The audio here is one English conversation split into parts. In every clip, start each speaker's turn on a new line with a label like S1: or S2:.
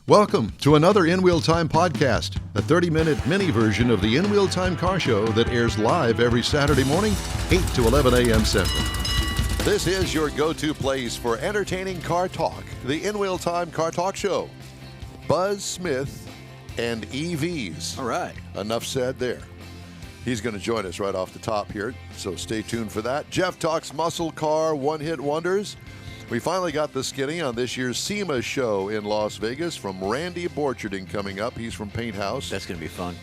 S1: Welcome to another In Wheel Time podcast, a 30-minute mini version of the In Wheel Time car show that airs live every Saturday morning, 8 to 11 a.m. Central. This is your go-to place for entertaining car talk, the In Wheel Time Car Talk Show. Buzz Smith and EVs.
S2: All right.
S1: Enough said there. He's going to join us right off the top here, so stay tuned for that. Jeff talks muscle car one-hit wonders. We finally got the skinny on this year's SEMA show in Las Vegas from Randy Borcherding coming up. He's from Paint House.
S2: That's going to be fun.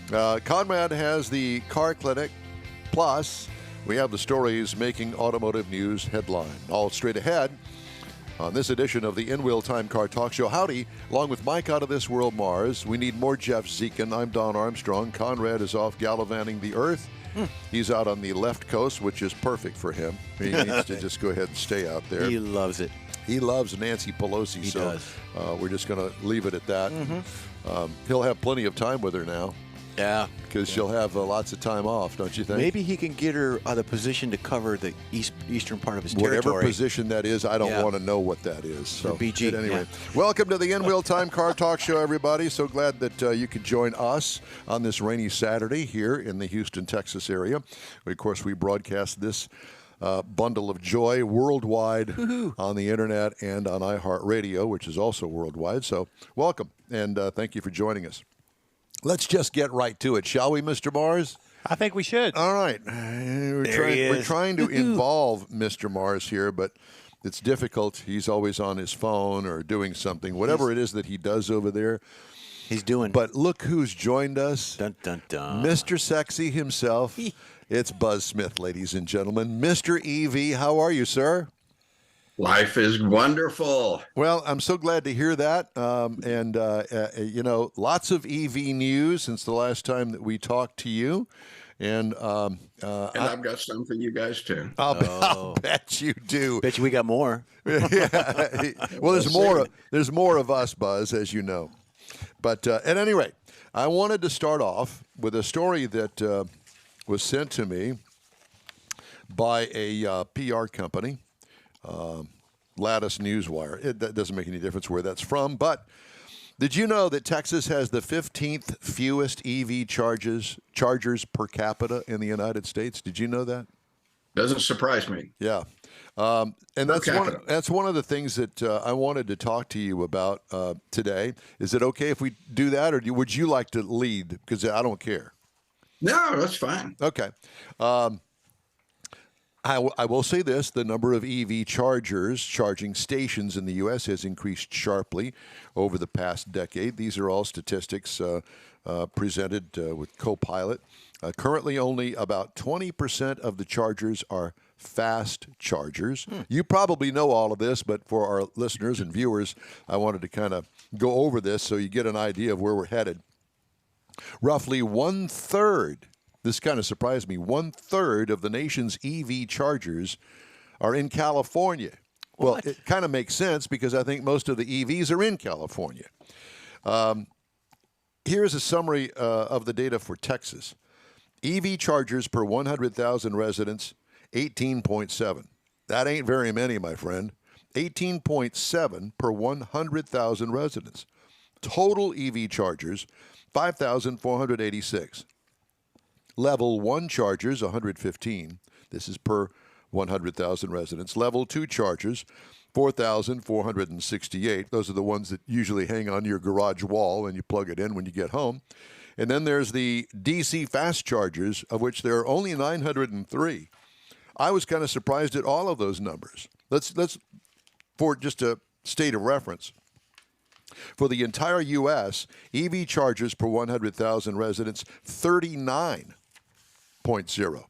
S1: Conrad has the car clinic. Plus, we have the stories making automotive news headline. All straight ahead on this edition of the In Wheel Time Car Talk Show. Howdy, along with Mike out of this world, Mars. We need more Jeff Dziekan. I'm Don Armstrong. Conrad is off gallivanting the earth. He's out on the left coast, which is perfect for him. He needs to just go ahead and stay out there.
S2: He loves it.
S1: He loves Nancy Pelosi,
S2: He
S1: so
S2: does.
S1: We're just going to leave it at that. He'll have plenty of time with her now
S2: Yeah.
S1: because she'll have lots of time off, don't you think?
S2: Maybe he can get her the position to cover the eastern part of his
S1: Whatever
S2: territory.
S1: position that is, I don't
S2: Yeah.
S1: want to know what that is. So,
S2: BG,
S1: at any rate,
S2: yeah.
S1: welcome to the In Wheel Time Car Talk Show, everybody. So glad that you could join us on this rainy Saturday here in the Houston, Texas area. Of course, we broadcast this bundle of joy worldwide on the internet and on iHeart Radio, which is also worldwide. So welcome, and thank you for joining us. Let's just get right to it, shall we, Mr. Mars?
S3: I think we should.
S1: All right. We're
S2: he is.
S1: trying to involve Mr. Mars here, but it's difficult. He's always on his phone or doing something, whatever it is that he does over there.
S2: He's doing.
S1: But look who's joined us.
S2: Dun, dun, dun.
S1: Mr. Sexy himself. It's Buzz Smith, ladies and gentlemen. Mr. EV, how are you, sir?
S4: Life is wonderful.
S1: Well, I'm so glad to hear that. Lots of EV news since the last time that we talked to you. And
S4: I've got some for you guys, too.
S1: I'll bet you do.
S2: Bet you we got more.
S1: Yeah. Well, there's more of us, Buzz, as you know. But at any rate, I wanted to start off with a story that was sent to me by a PR company. Lattice Newswire. That doesn't make any difference where that's from, but did you know that Texas has the 15th fewest EV chargers per capita in the United States? Did you know that?
S4: Doesn't surprise me.
S1: Yeah. And that's
S4: capita.
S1: one of the things that I wanted to talk to you about today. Is it okay if we do that, or would you like to lead? Because I don't care.
S4: No, that's fine.
S1: Okay. I will say this, the number of EV charging stations in the U.S. has increased sharply over the past decade. These are all statistics presented with Copilot. Currently, only about 20% of the chargers are fast chargers. You probably know all of this, but for our listeners and viewers, I wanted to kind of go over this so you get an idea of where we're headed. Roughly one-third, this kind of surprised me, one-third of the nation's EV chargers are in California. Well, it kind of makes sense because I think most of the EVs are in California. Here's a summary of the data for Texas. EV chargers per 100,000 residents, 18.7. That ain't very many, my friend. 18.7 per 100,000 residents. Total EV chargers, 5,486. Level 1 chargers, 115. This is per 100,000 residents. Level 2 chargers, 4,468. Those are the ones that usually hang on your garage wall and you plug it in when you get home. And then there's the DC fast chargers, of which there are only 903. I was kind of surprised at all of those numbers. Let's for just a state of reference. For the entire U.S., EV chargers per 100,000 residents, 39.0.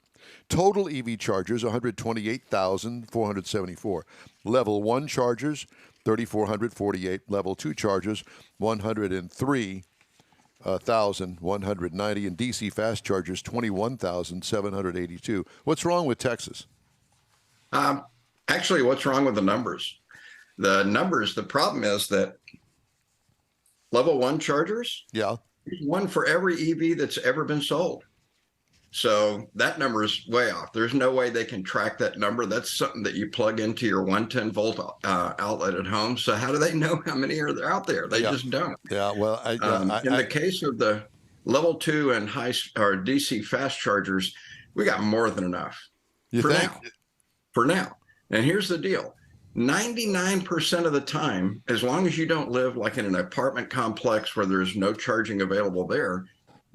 S1: Total EV chargers, 128,474. Level 1 chargers, 3,448. Level 2 chargers, 103,190. And DC fast chargers, 21,782. What's wrong with Texas?
S4: Actually, what's wrong with the numbers? The problem is that level 1 chargers,
S1: Yeah.
S4: there's one for every EV that's ever been sold. So that number is way off. There's no way they can track that number. That's something that you plug into your 110-volt outlet at home. So how do they know how many are there out there? They just don't.
S1: Yeah. Well,
S4: In the case of the level 2 and high or DC fast chargers, we got more than enough
S1: you
S4: for
S1: think?
S4: now. For now. And here's the deal. 99% of the time, as long as you don't live like in an apartment complex where there's no charging available there,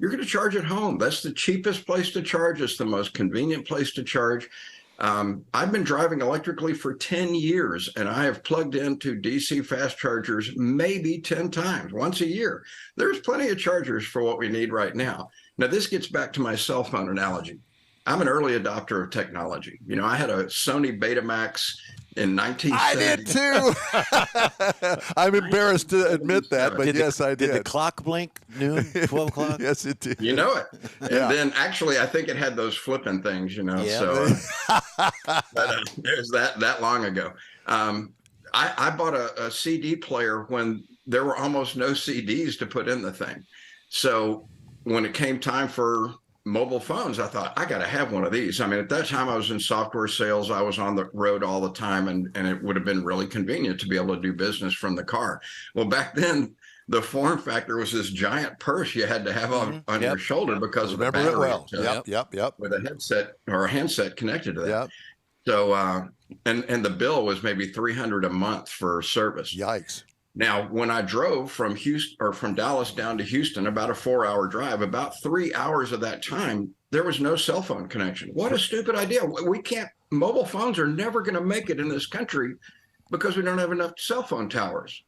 S4: you're going to charge at home. That's the cheapest place to charge. It's the most convenient place to charge. I've been driving electrically for 10 years, and I have plugged into DC fast chargers maybe 10 times, once a year. There's plenty of chargers for what we need right now. Now, this gets back to my cell phone analogy. I'm an early adopter of technology. You know, I had a Sony Betamax in 1970.
S1: I did too. I'm embarrassed to admit that, but yes, I did.
S2: Did the clock blink noon, 12 o'clock?
S1: Yes, it did.
S4: You know it. And then actually, I think it had those flipping things, you know.
S2: Yeah.
S4: So it was that long ago. I bought a CD player when there were almost no CDs to put in the thing. So when it came time for mobile phones, I thought, I got to have one of these. I mean, at that time I was in software sales. I was on the road all the time, and it would have been really convenient to be able to do business from the car. Well, back then the form factor was this giant purse you had to have on your shoulder because of the battery.
S1: Well. Yep.
S4: With a headset or a handset connected to that.
S1: Yep.
S4: So, and the bill was maybe $300 a month for service.
S1: Yikes.
S4: Now, when I drove from Houston or from Dallas down to Houston, about a 4-hour drive, about 3 hours of that time, there was no cell phone connection. What a stupid idea. We can't, mobile phones are never going to make it in this country because we don't have enough cell phone towers.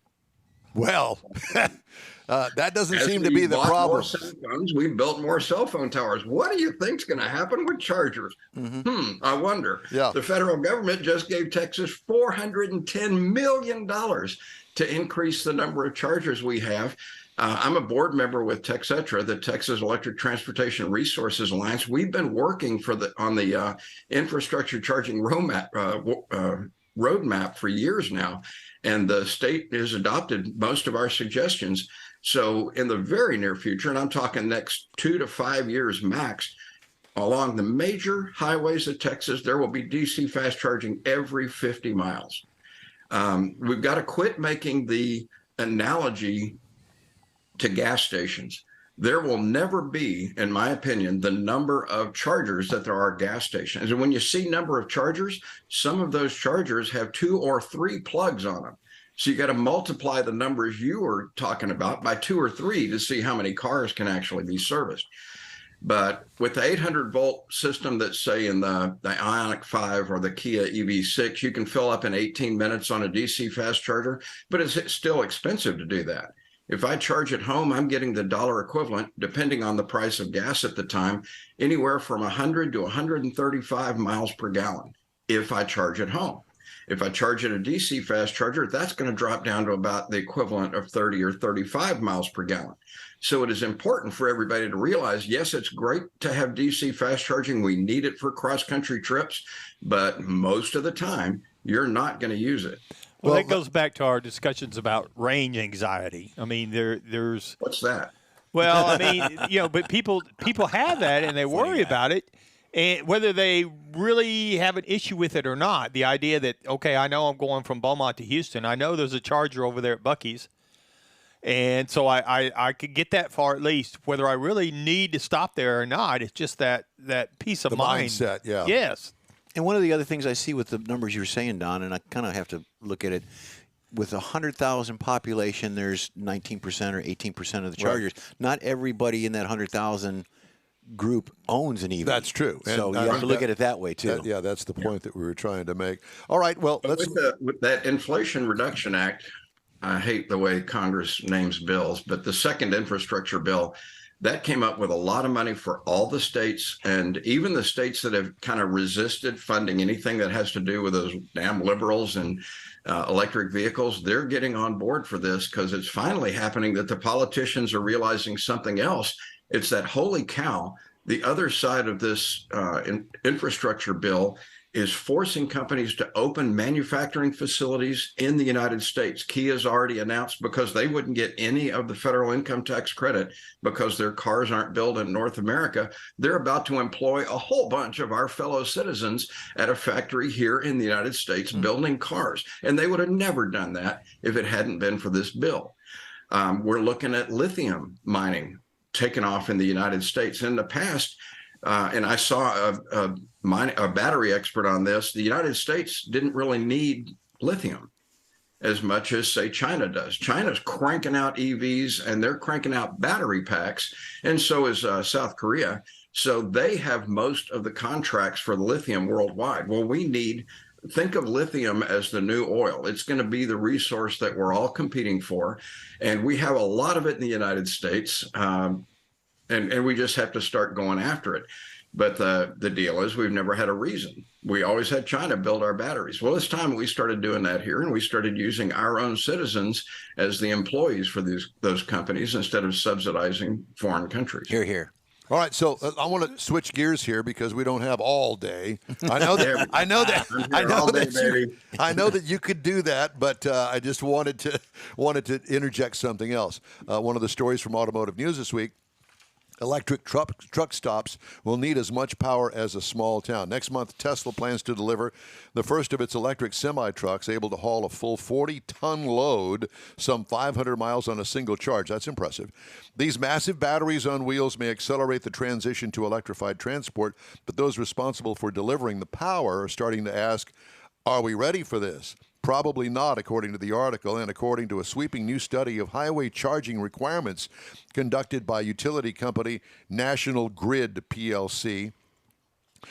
S1: Well, that doesn't seem to be the problem.
S4: More cell phones, we built more cell phone towers. What do you think's going to happen with chargers? I wonder.
S1: Yeah.
S4: The federal government just gave Texas $410 million to increase the number of chargers we have. I'm a board member with TxETRA, the Texas Electric Transportation Resources Alliance. We've been working on the infrastructure charging roadmap for years now, and the state has adopted most of our suggestions. So in the very near future, and I'm talking next 2 to 5 years max, along the major highways of Texas, there will be DC fast charging every 50 miles. We've got to quit making the analogy to gas stations. There will never be, in my opinion, the number of chargers that there are gas stations. And when you see number of chargers, some of those chargers have 2 or 3 plugs on them. So you got to multiply the numbers you were talking about by 2 or 3 to see how many cars can actually be serviced. But with the 800-volt system that's, say, in the Ioniq 5 or the Kia EV6, you can fill up in 18 minutes on a DC fast charger, but it's still expensive to do that. If I charge at home, I'm getting the dollar equivalent, depending on the price of gas at the time, anywhere from 100 to 135 miles per gallon if I charge at home. If I charge at a DC fast charger, that's going to drop down to about the equivalent of 30 or 35 miles per gallon. So it is important for everybody to realize, yes, it's great to have DC fast charging. We need it for cross-country trips, but most of the time, you're not going to use it.
S3: Well, that goes back to our discussions about range anxiety. I mean, there's
S4: what's that?
S3: Well, I mean, but people have that and they worry about it, and whether they really have an issue with it or not. The idea that, okay, I know I'm going from Beaumont to Houston. I know there's a charger over there at Buc-ee's, and so I could get that far at least. Whether I really need to stop there or not, it's just that peace of mind.
S1: Mindset, yeah.
S3: Yes.
S2: And one of the other things I see with the numbers you were saying, Don, and I kind of have to look at it, with 100,000 population, there's 19% or 18% of the chargers. Right. Not everybody in that 100,000 group owns an EV.
S1: That's true.
S2: So you have to look at it that way, too.
S1: That's the point that we were trying to make. All right, well, let's...
S4: With that Inflation Reduction Act, I hate the way Congress names bills, but the second infrastructure bill, that came up with a lot of money for all the states, and even the states that have kind of resisted funding anything that has to do with those damn liberals and electric vehicles. They're getting on board for this because it's finally happening that the politicians are realizing something else. It's that, holy cow, the other side of this infrastructure bill is forcing companies to open manufacturing facilities in the United States. Kia's already announced, because they wouldn't get any of the federal income tax credit because their cars aren't built in North America, they're about to employ a whole bunch of our fellow citizens at a factory here in the United States building cars. And they would have never done that if it hadn't been for this bill. We're looking at lithium mining taken off in the United States. In the past, and I saw a battery expert on this, the United States didn't really need lithium as much as, say, China does. China's cranking out EVs, and they're cranking out battery packs, and so is South Korea. So they have most of the contracts for the lithium worldwide. Well, think of lithium as the new oil. It's going to be the resource that we're all competing for, and we have a lot of it in the United States. And we just have to start going after it. But the deal is, we've never had a reason. We always had China build our batteries. Well, it's time we started doing that here, and we started using our own citizens as the employees for those companies instead of subsidizing foreign countries.
S2: Hear, hear.
S1: All right, so I want to switch gears here because we don't have all day. I know that. I know that you could do that, but I just wanted to interject something else. One of the stories from Automotive News this week: electric truck stops will need as much power as a small town. Next month, Tesla plans to deliver the first of its electric semi-trucks able to haul a full 40-ton load, some 500 miles on a single charge. That's impressive. These massive batteries on wheels may accelerate the transition to electrified transport, but those responsible for delivering the power are starting to ask, are we ready for this? Probably not, according to the article, and according to a sweeping new study of highway charging requirements conducted by utility company National Grid PLC.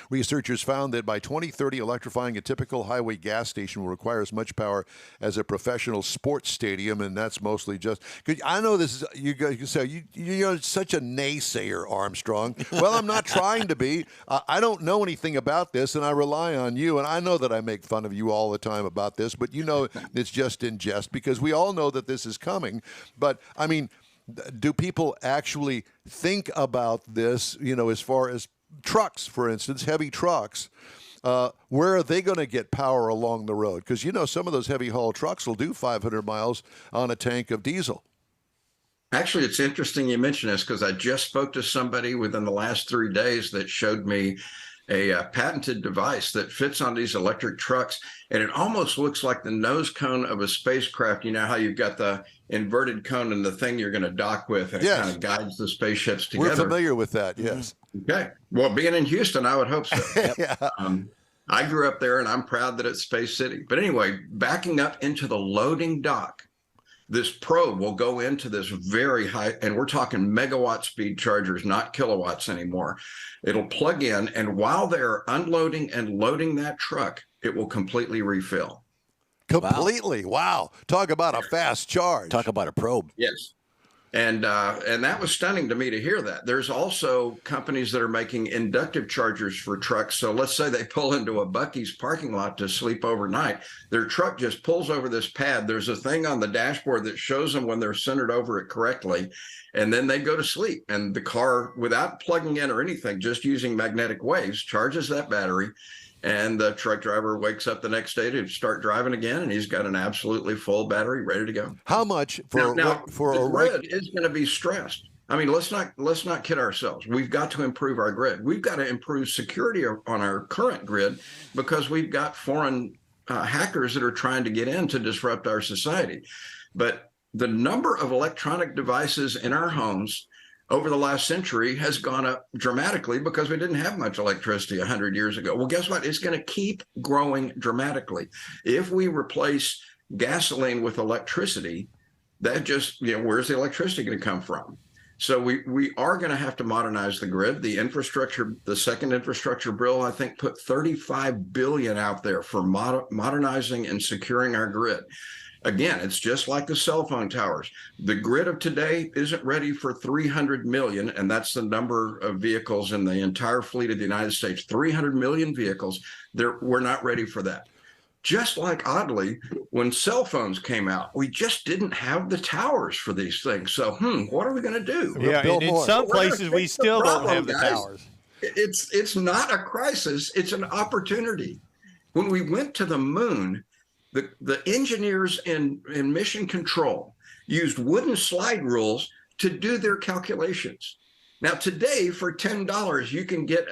S1: Researchers found that by 2030, electrifying a typical highway gas station will require as much power as a professional sports stadium, and that's mostly just. I know this is, you guys can say, you're such a naysayer, Armstrong. Well, I'm not trying to be. I don't know anything about this, and I rely on you, and I know that I make fun of you all the time about this, but you know it's just in jest, because we all know that this is coming. But, I mean, do people actually think about this, as far as trucks, for instance, heavy trucks, where are they going to get power along the road? Because, some of those heavy haul trucks will do 500 miles on a tank of diesel.
S4: Actually, it's interesting you mention this, because I just spoke to somebody within the last 3 days that showed me a patented device that fits on these electric trucks, and it almost looks like the nose cone of a spacecraft. You know how you've got the inverted cone and the thing you're going to dock with, and it kind of guides the spaceships together.
S1: We're familiar with that, yes.
S4: Okay. Well, being in Houston, I would hope so.
S1: Yeah.
S4: I grew up there, and I'm proud that it's Space City. But anyway, backing up into the loading dock, this probe will go into this very high, and we're talking megawatt speed chargers, not kilowatts anymore. It'll plug in, and while they're unloading and loading that truck, it will completely refill.
S1: Completely. Wow. Talk about a fast charge.
S2: Talk about a probe.
S4: Yes. And that was stunning to me to hear that. There's also companies that are making inductive chargers for trucks. So let's say they pull into a Buc-ee's parking lot to sleep overnight. Their truck just pulls over this pad. There's a thing on the dashboard that shows them when they're centered over it correctly. And then they go to sleep. And the car, without plugging in or anything, just using magnetic waves, charges that battery. And the truck driver wakes up the next day to start driving again, and he's got an absolutely full battery ready to go.
S1: How much for
S4: the grid is going to be stressed? I mean, let's not kid ourselves. We've got to improve our grid. We've got to improve security on our current grid, because we've got foreign hackers that are trying to get in to disrupt our society. But the number of electronic devices in our homes over the last century has gone up dramatically, because we didn't have much electricity 100 years ago. Well, guess what? It's going to keep growing dramatically. If we replace gasoline with electricity, that just, where's the electricity going to come from? So we are going to have to modernize the grid. The infrastructure, the second infrastructure bill, I think, put $35 billion out there for modernizing and securing our grid. Again, it's just like the cell phone towers. The grid of today isn't ready for 300 million, and that's the number of vehicles in the entire fleet of the United States. 300 million vehicles. We're not ready for that. Just like, oddly, when cell phones came out, we just didn't have the towers for these things. So, what are we going to do?
S3: Yeah, and in some places we still don't have the towers.
S4: It's not a crisis. It's an opportunity. When we went to the moon, the engineers in mission control used wooden slide rules to do their calculations. Now, today, for $10, you can get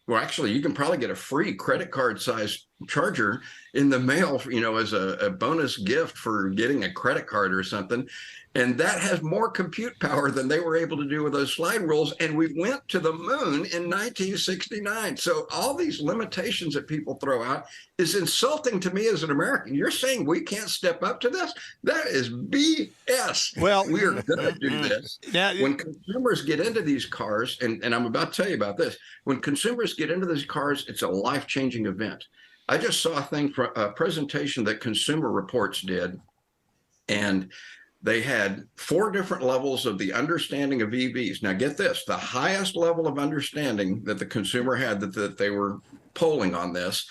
S4: well, actually, you can probably get a free credit card size charger in the mail, as a bonus gift for getting a credit card or something. And that has more compute power than they were able to do with those slide rules. And we went to the moon in 1969. So all these limitations that people throw out is insulting to me as an American. You're saying we can't step up to this? That is BS.
S3: Well,
S4: we are going to do this.
S3: Now,
S4: when consumers get into these cars, and I'm about to tell you about this, when consumers get into these cars, it's a life-changing event. I just saw a presentation that Consumer Reports did, and they had 4 different levels of the understanding of EVs. Now, get this, the highest level of understanding that the consumer had that they were polling on this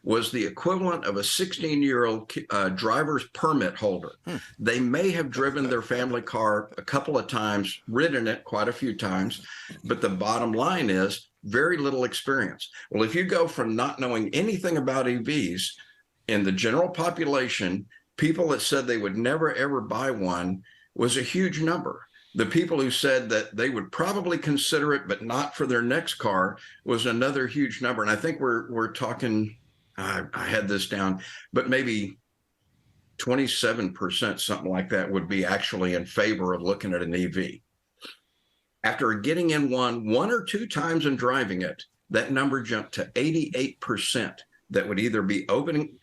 S4: was the equivalent of a 16-year-old driver's permit holder. They may have driven their family car a couple of times, ridden it quite a few times, but the bottom line is very little experience. Well, if you go from not knowing anything about EVs in the general population, people that said they would never, ever buy one was a huge number. The people who said that they would probably consider it, but not for their next car, was another huge number. And I think we're talking, I had this down, but maybe 27%, something like that, would be actually in favor of looking at an EV. After getting in one or two times and driving it, that number jumped to 88%. That would either be open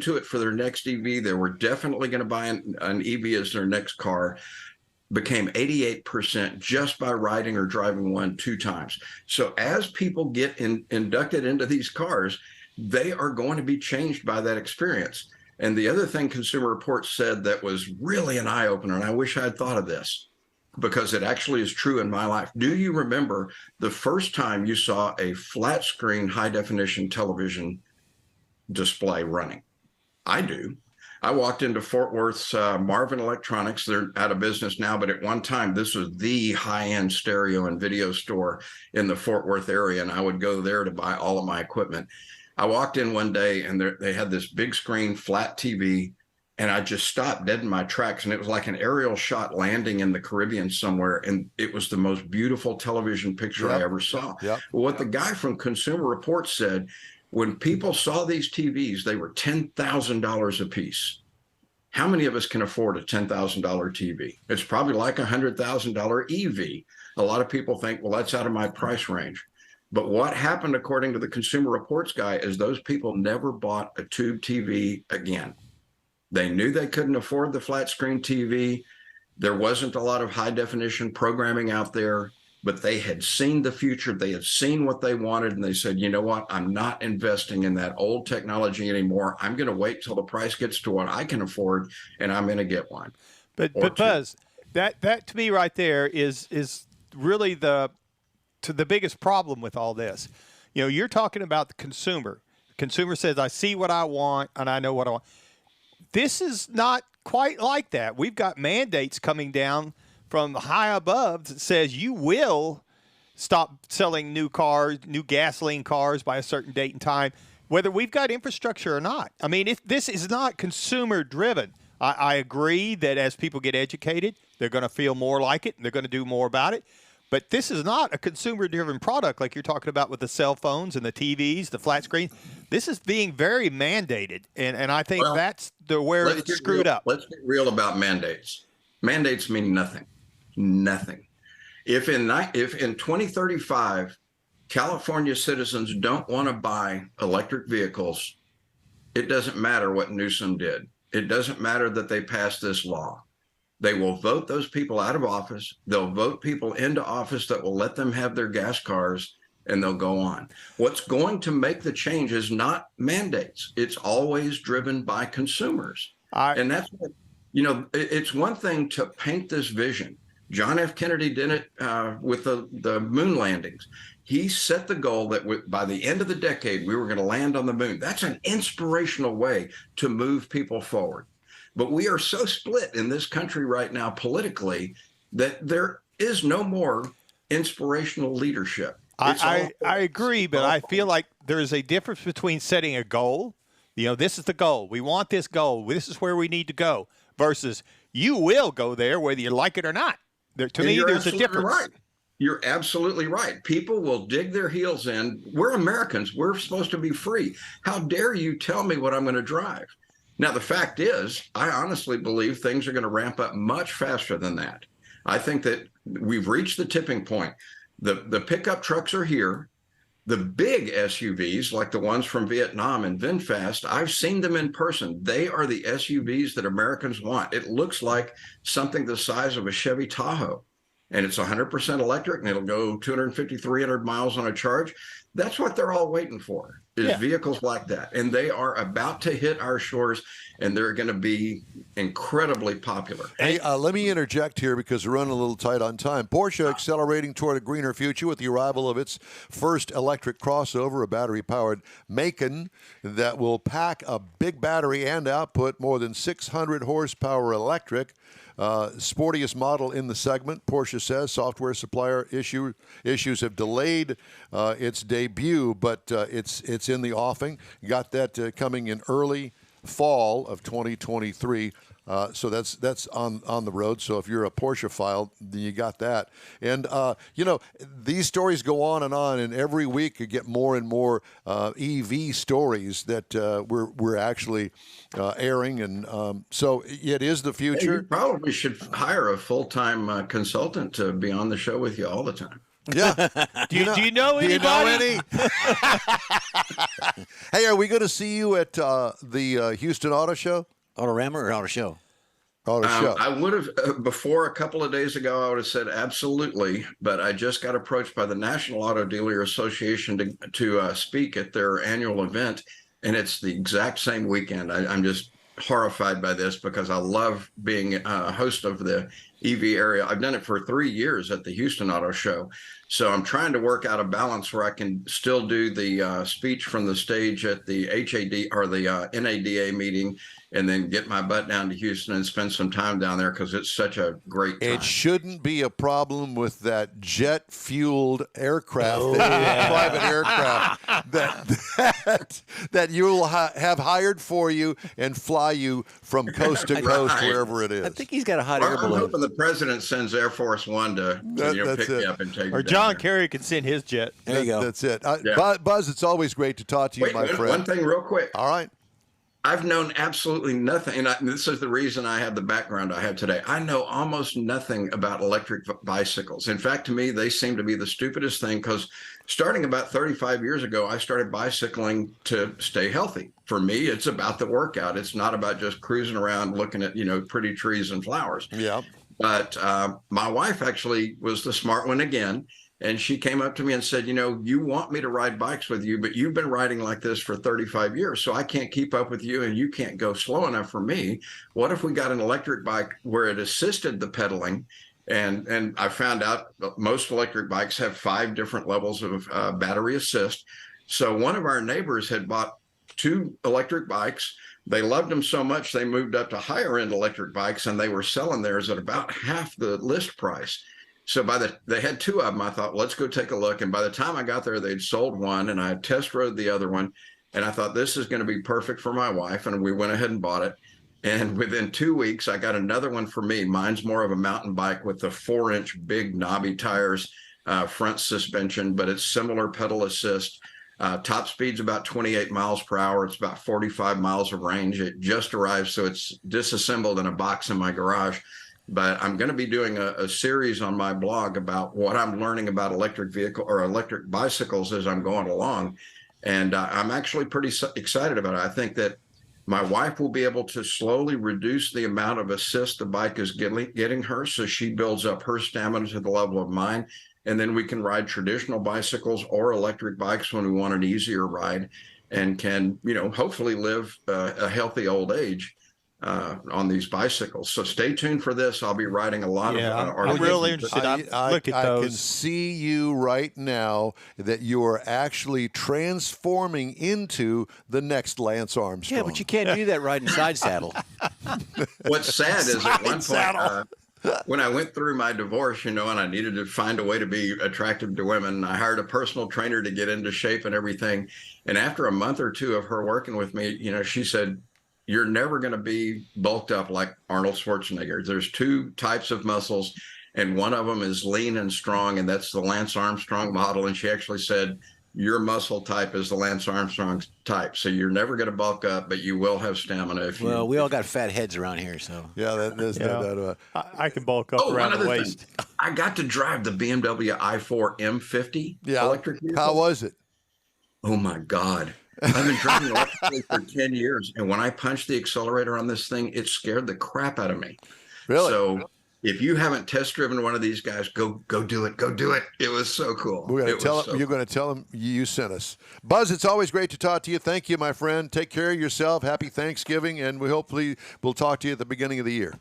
S4: to it for their next EV, they were definitely going to buy an EV as their next car, became 88% just by riding or driving 1-2 times. So as people get inducted into these cars, they are going to be changed by that experience. And the other thing Consumer Reports said that was really an eye-opener, and I wish I had thought of this, because it actually is true in my life. Do you remember the first time you saw a flat screen high-definition television display running? I do. I walked into Fort Worth's Marvin Electronics. They're out of business now, but at one time, this was the high-end stereo and video store in the Fort Worth area, and I would go there to buy all of my equipment. I walked in one day, and they had this big screen, flat TV, and I just stopped dead in my tracks, and it was like an aerial shot landing in the Caribbean somewhere, and it was the most beautiful television picture I ever saw. Well, what the guy from Consumer Reports said, when people saw these TVs, they were $10,000 a piece. How many of us can afford a $10,000 TV? It's probably like a $100,000 EV. A lot of people think, well, that's out of my price range. But what happened, according to the Consumer Reports guy, is those people never bought a tube TV again. They knew they couldn't afford the flat screen TV. There wasn't a lot of high definition programming out there, but they had seen the future. They had seen what they wanted, and they said, you know what? I'm not investing in that old technology anymore. I'm going to wait till the price gets to what I can afford, and I'm going to get one.
S3: But Buzz, that to me right there is really the biggest problem with all this. You're talking about the consumer. The consumer says, I see what I want, and I know what I want. This is not quite like that. We've got mandates coming down from high above that says you will stop selling new gasoline cars by a certain date and time, whether we've got infrastructure or not. I mean, this is not consumer driven. I agree that as people get educated, they're going to feel more like it and they're going to do more about it. But this is not a consumer-driven product like you're talking about with the cell phones and the TVs, the flat screen. This is being very mandated, and I think that's where it's screwed up.
S4: Let's get real about mandates. Mandates mean nothing. Nothing. If in 2035, California citizens don't want to buy electric vehicles, it doesn't matter what Newsom did. It doesn't matter that they passed this law. They will vote those people out of office. They'll vote people into office that will let them have their gas cars, and they'll go on. What's going to make the change is not mandates. It's always driven by consumers. And that's what, it's one thing to paint this vision. John F. Kennedy did it with the moon landings. He set the goal that by the end of the decade, we were going to land on the moon. That's an inspirational way to move people forward. But we are so split in this country right now politically that there is no more inspirational leadership.
S3: I agree, but I feel like there is a difference between setting a goal this is the goal. We want this goal. This is where we need to go. Versus you will go there whether you like it or not. To me, there's a difference.
S4: Right. You're absolutely right. People will dig their heels in. We're Americans. We're supposed to be free. How dare you tell me what I'm going to drive? Now, the fact is, I honestly believe things are going to ramp up much faster than that. I think that we've reached the tipping point. The pickup trucks are here. The big SUVs, like the ones from Vietnam and VinFast, I've seen them in person. They are the SUVs that Americans want. It looks like something the size of a Chevy Tahoe. And it's 100% electric, and it'll go 250, 300 miles on a charge. That's what they're all waiting for, is vehicles like that. And they are about to hit our shores, and they're going to be incredibly popular.
S1: Hey, let me interject here because we're running a little tight on time. Porsche accelerating toward a greener future with the arrival of its first electric crossover, a battery-powered Macan that will pack a big battery and output more than 600 horsepower electric. Sportiest model in the segment, Porsche says. Software supplier issues have delayed its debut, but it's in the offing. Got that coming in early fall of 2023. So that's on the road. So if you're a Porsche file, then you got that. And these stories go on, and every week you get more and more EV stories that we're actually airing. And so it is the future.
S4: Hey, you probably should hire a full-time consultant to be on the show with you all the time.
S1: Yeah.
S3: Do you know anybody?
S1: Hey, are we going to see you at the Houston Auto Show?
S2: Autorama or Auto Show?
S1: Auto Show.
S4: I would have, before a couple of days ago, I would have said absolutely, but I just got approached by the National Auto Dealer Association to speak at their annual event, and it's the exact same weekend. I'm just horrified by this because I love being a host of the EV area. I've done it for 3 years at the Houston Auto Show. So I'm trying to work out a balance where I can still do the speech from the stage at the HAD or the NADA meeting, and then get my butt down to Houston and spend some time down there because it's such a great time.
S1: It shouldn't be a problem with that jet-fueled aircraft, private aircraft that you will have hired for you and fly you from coast to coast wherever it is.
S2: I think he's got a hot air
S4: I'm
S2: balloon.
S4: hoping the president sends Air Force One to pick me up and take me
S3: Or
S4: down
S3: John
S4: there.
S3: Kerry can send his jet.
S2: There you go.
S1: That's it.
S4: Yeah.
S1: Buzz, it's always great to talk to you, my friend.
S4: One thing real quick.
S1: All right.
S4: I've known absolutely nothing, and this is the reason I have the background I have today. I know almost nothing about electric bicycles. In fact, to me, they seem to be the stupidest thing because starting about 35 years ago, I started bicycling to stay healthy. For me, it's about the workout. It's not about just cruising around looking at, pretty trees and flowers.
S1: Yeah.
S4: But my wife actually was the smart one again. And she came up to me and said, you want me to ride bikes with you, but you've been riding like this for 35 years. So I can't keep up with you and you can't go slow enough for me. What if we got an electric bike where it assisted the pedaling? And I found out most electric bikes have 5 different levels of battery assist. So one of our neighbors had bought 2 electric bikes. They loved them so much, they moved up to higher end electric bikes, and they were selling theirs at about half the list price. So they had 2 of them. I thought, let's go take a look. And by the time I got there, they'd sold one, and I test rode the other one. And I thought, this is going to be perfect for my wife. And we went ahead and bought it. And within 2 weeks, I got another one for me. Mine's more of a mountain bike with the 4-inch big knobby tires, front suspension, but it's similar pedal assist. Top speed's about 28 miles per hour. It's about 45 miles of range. It just arrived, so it's disassembled in a box in my garage. But I'm going to be doing a series on my blog about what I'm learning about electric bicycles as I'm going along. And I'm actually pretty excited about it. I think that my wife will be able to slowly reduce the amount of assist the bike is getting her, so she builds up her stamina to the level of mine. And then we can ride traditional bicycles or electric bikes when we want an easier ride, and can, hopefully live a healthy old age on these bicycles. So stay tuned for this. I'll be writing a lot of articles.
S3: I'm really interested. Look at
S1: I
S3: those.
S1: can see you right now that you are actually transforming into the next Lance Armstrong.
S2: Yeah, but you can't do that riding side saddle.
S4: What's sad is at one point, when I went through my divorce, and I needed to find a way to be attractive to women, I hired a personal trainer to get into shape and everything. And after a month or two of her working with me, she said, "You're never going to be bulked up like Arnold Schwarzenegger. There's two types of muscles, and one of them is lean and strong, and that's the Lance Armstrong model." And she actually said, "Your muscle type is the Lance Armstrong type. So you're never going to bulk up, but you will have stamina."
S2: We all got fat heads around here, so.
S1: Yeah, there's no doubt about it.
S3: I can bulk up around the waist.
S4: I got to drive the BMW i4 M50 electric vehicle.
S1: How was it?
S4: Oh, my God. I've been driving electrically for 10 years, and when I punched the accelerator on this thing, it scared the crap out of me.
S1: Really?
S4: So if you haven't test driven one of these guys, go do it. Go do it. It was so cool.
S1: You're going to tell them you sent us. Buzz, it's always great to talk to you. Thank you, my friend. Take care of yourself. Happy Thanksgiving, and we'll talk to you at the beginning of the year.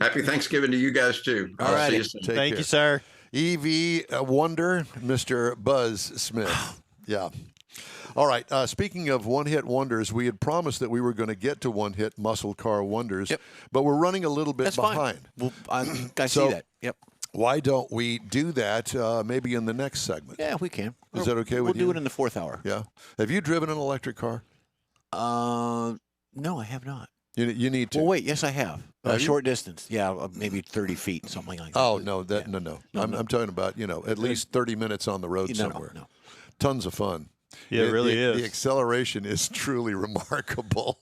S4: Happy Thanksgiving to you guys, too.
S2: All right.
S4: See you soon.
S3: Thank you, sir.
S1: EV Wonder, Mr. Buzz Smith. Yeah. All right. Speaking of one-hit wonders, we had promised that we were going to get to one-hit muscle car wonders, but we're running a little bit behind.
S2: Fine. I see that. Yep.
S1: Why don't we do that maybe in the next segment?
S2: Yeah, we can.
S1: Is that okay with you?
S2: We'll do it in the fourth hour.
S1: Yeah. Have you driven an electric car?
S2: No, I have not.
S1: You need to.
S2: Well, wait. Yes, I have.
S1: Have you?
S2: Short distance. Yeah, maybe 30 feet, something like that.
S1: Oh, no. No. I'm talking about, at least 30 minutes on the road somewhere.
S2: No.
S1: Tons of fun.
S3: Yeah, it really is.
S1: The acceleration is truly remarkable.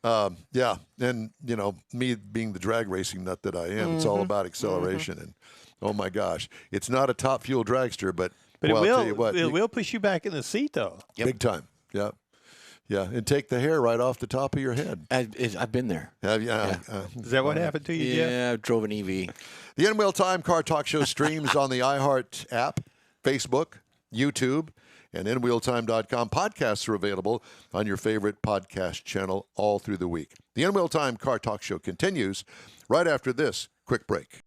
S1: Yeah, and me being the drag racing nut that I am, it's all about acceleration. And oh my gosh, it's not a top fuel dragster, but
S3: it
S1: I'll tell you what,
S3: will push you back in the seat though.
S1: Big time. Yeah, and take the hair right off the top of your head.
S2: I've been there.
S1: Have you?
S3: Is that what happened to you, Jeff?
S2: Yeah, I drove an EV.
S1: The In-Wheel Time Car Talk Show streams on the iHeart app, Facebook, YouTube, and InWheelTime.com. Podcasts are available on your favorite podcast channel all through the week. The In-Wheel Time Car Talk Show continues right after this quick break.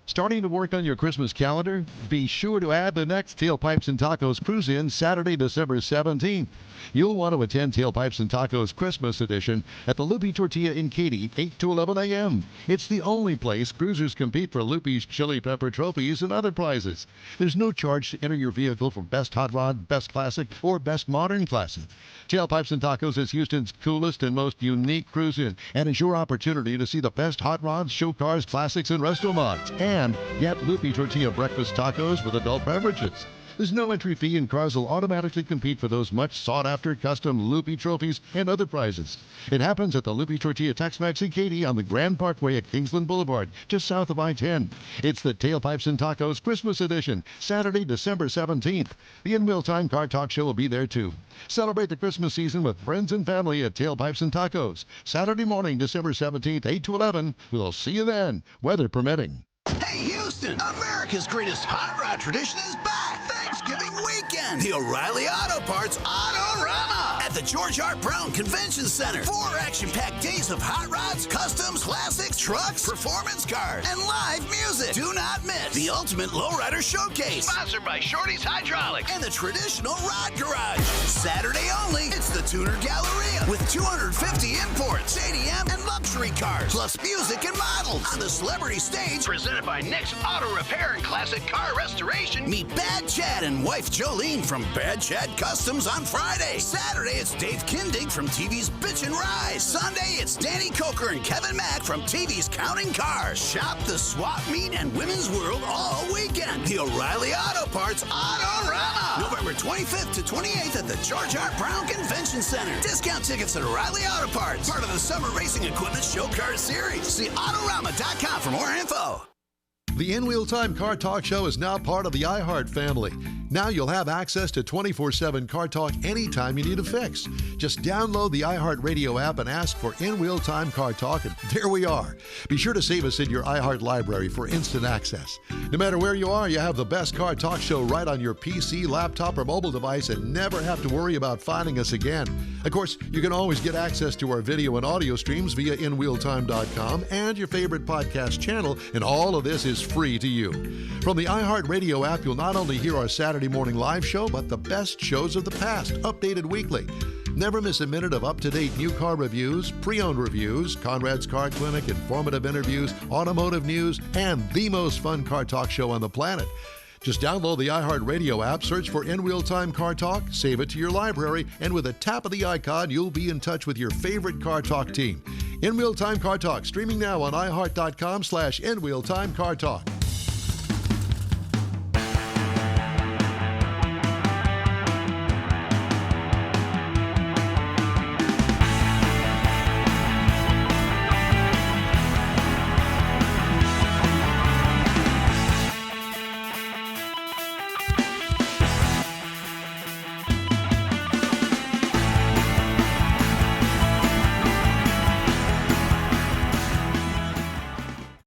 S5: Starting to work on your Christmas calendar? Be sure to add the next Tailpipes and Tacos Cruise-In Saturday, December 17th. You'll want to attend Tailpipes and Tacos Christmas Edition at the Loopy Tortilla in Katy, 8 to 11 a.m. It's the only place cruisers compete for Loopy's Chili Pepper trophies and other prizes. There's no charge to enter your vehicle for Best Hot Rod, Best Classic, or Best Modern Classic. Tailpipes and Tacos is Houston's coolest and most unique cruise-in, and is your opportunity to see the best hot rods, show cars, classics, and resto mods. And get Loopy Tortilla breakfast tacos with adult beverages. There's no entry fee, and cars will automatically compete for those much sought-after custom Loopy trophies and other prizes. It happens at the Loopy Tortilla Tex-Mex in Katy on the Grand Parkway at Kingsland Boulevard, just south of I-10. It's the Tailpipes and Tacos Christmas Edition, Saturday, December 17th. The In-Wheel Time Car Talk Show will be there, too. Celebrate the Christmas season with friends and family at Tailpipes and Tacos. Saturday morning, December 17th, 8 to 11. We'll see you then, weather permitting.
S6: Hey, Houston, America's greatest hot rod tradition is back. Thanksgiving weekend. The O'Reilly Auto Parts Autorama at the George R. Brown Convention Center. 4 action-packed days of hot rods, customs, classics, trucks, performance cars, and live music. Do not miss the Ultimate Lowrider Showcase, sponsored by Shorty's Hydraulics, and the Traditional Rod Garage. Saturday only, it's the Tuner Galleria with 250 imports, JDM, and luxury cars, plus music and models. On the celebrity stage, presented by Nick's Auto Repair and Classic Car Restoration, meet Bad Chad and wife Jolene from Bad Chad Customs on Friday. Saturday, it's Dave Kindig from TV's Bitchin' Rise. Sunday, it's Danny Coker and Kevin Mack from TV's Counting Cars. Shop the swap meet and women's world all weekend. The O'Reilly Auto Parts Autorama. November 25th to 28th at the George R. Brown Convention Center. Discount tickets at O'Reilly Auto Parts. Part of the Summer Racing Equipment Show Car Series. See Autorama.com for more info.
S1: The In-Wheel Time Car Talk Show is now part of the iHeart family. Now you'll have access to 24/7 Car Talk anytime you need a fix. Just download the iHeart Radio app and ask for In-Wheel Time Car Talk, and there we are. Be sure to save us in your iHeart library for instant access. No matter where you are, you have the best Car Talk Show right on your PC, laptop, or mobile device and never have to worry about finding us again. Of course, you can always get access to our video and audio streams via InWheelTime.com and your favorite podcast channel, and all of this is free to you. From the iHeart Radio app, you'll not only hear our Saturday morning live show, but the best shows of the past, updated weekly. Never miss a minute of up-to-date new car reviews, pre-owned reviews, Conrad's Car Clinic, informative interviews, automotive news, and the most fun car talk show on the planet. Just download the iHeart Radio app, search for In Real Time Car Talk, save it to your library, and with a tap of the icon, you'll be in touch with your favorite Car Talk team. In Real Time Car Talk, streaming now on iHeart.com/InRealTimeCarTalk.